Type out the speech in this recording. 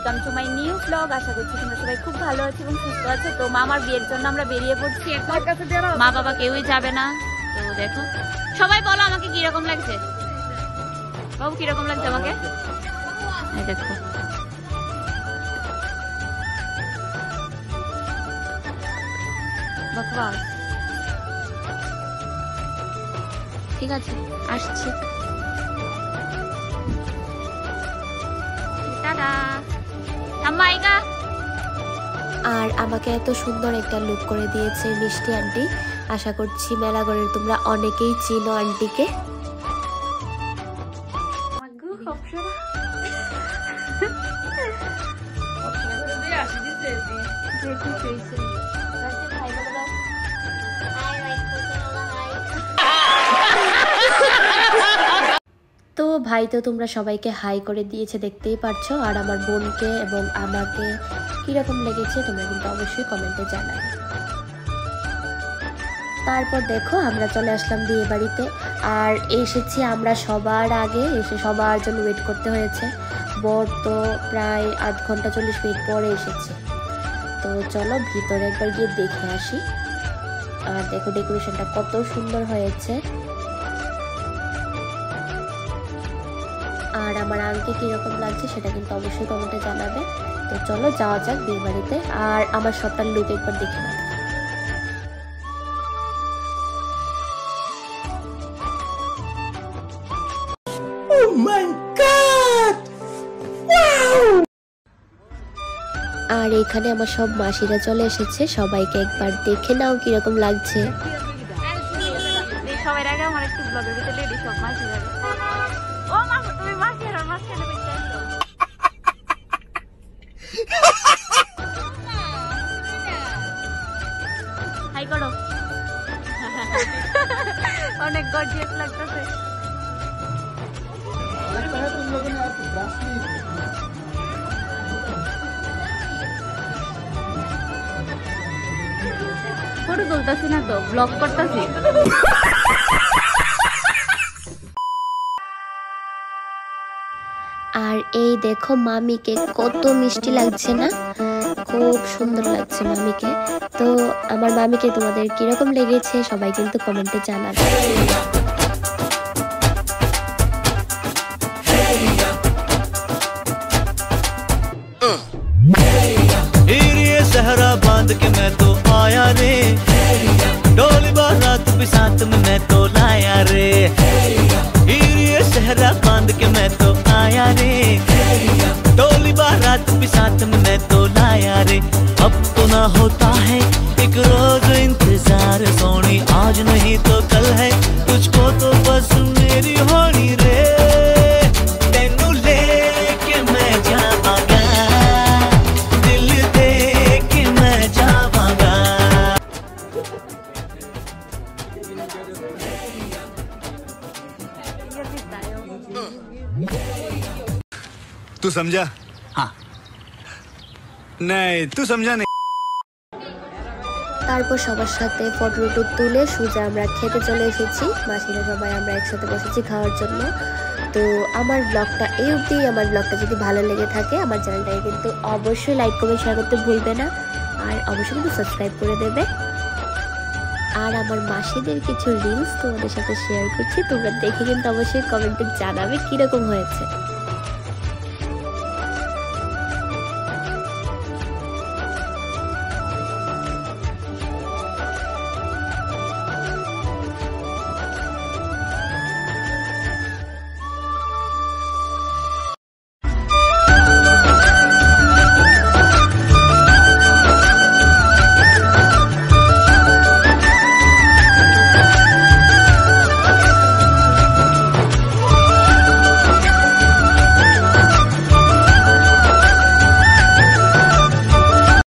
Welcome to my new blog. আশা করছি তোমরা সবাই খুব ভালো আছো এবং সুস্থ আছো। তো মামার বিয়ের জন্য আমরা বেরিয়ে পড়ছি এখন। মা বাবা কেউই যাবে না। তো দেখো সবাই বলো আমাকে কিরকম লাগছে, বাবু কিরকম লাগছে আমাকে? এই দেখো বকবাস। ঠিক আছে আসছি, টাটা। আর আমাকে এত সুন্দর একটা লুক করে দিয়েছে মিষ্টি আন্টি। আশা করছি মেলাগড়ের তোমরা অনেকেই চিনো আন্টিকে। তো ভাই তো তোমরা সবাইকে হাই করে দিয়েছে দেখতেই পারছো। আর আমার বোনকে এবং আমাকে কিরকম লেগেছে তোমরা কিন্তু অবশ্যই কমেন্টে জানাবে। তারপর দেখো আমরা চলে আসলাম বিয়ে বাড়িতে। আর এসেছি আমরা সবার আগে, এসে সবার জন্য ওয়েট করতে হয়েছে। বর তো প্রায় আধ ঘন্টা 40 মিনিট পরে এসেছে। তো চলো ভিতরে একবার গিয়ে দেখে আসি। আর দেখো ডেকোরেশনটা কত সুন্দর হয়েছে। আর আমার আঙ্কে কিরকম লাগছে সেটা কিন্তু অবশ্যই কমেন্টে জানাবে। তো চলো যাওয়া যাক বিয়ে বাড়িতে। আর আমার সবটার লুক একবার দেখে নাও। আর এখানে আমার সব মাসিরা চলে এসেছে, সবাইকে একবার দেখে নাও কিরকম লাগছে। সবার আগে আমার একটু ব্লগের ভিতরে লেডি সব মাসি যাবে। ও মা তুমি মাসি আর মাসি কেন বলছো? হাই করো। অনেক গর্জিয়াস লাগতেছে। ফটো তুলতেছি না তো, ব্লগ করতেছি। আর এই দেখো মামিকে কত মিষ্টি লাগছে না, খুব সুন্দর লাগছে মামিকে। তো আমার মামিকে তোমাদের কিরকম লেগেছে সবাই কিন্তু কমেন্টে জানাবে। सहरा बांध के मैं तो आया रे, डोली बारात भी साथ में मैं तो लाया रे। ये सहरा बांध के मैं तो आया रे, डोली बारात भी साथ में मैं तो लाया रे। अब तो ना होता है एक रोज इंतजार सोनी, आज नहीं तो कल है तुझको तो बस मेरी होनी रे। तेनू लेके मैं जावांगा, तू समझा? हाँ नहीं तू समझा नहीं। তারপর সবার সাথে ফটো তুলে সোজা আমরা খেতে চলে এসেছি। মাসিরা সবাই আমরা একসাথে বসেছি খাওয়ার জন্য। তো আমার ব্লগটা এই অবধি। আমার ব্লগটা যদি ভালো লেগে থাকে আমার চ্যানেলটাকে কিন্তু অবশ্যই লাইক কমেন্ট শেয়ার করতে ভুলবে না। আর অবশ্যই কিন্তু সাবস্ক্রাইব করে দেবে। আর আমার মাসিদের কিছু রিলস তোমাদের সাথে শেয়ার করছি, তোমরা দেখে কিন্তু অবশ্যই কমেন্টে জানাবে কিরকম হয়েছে।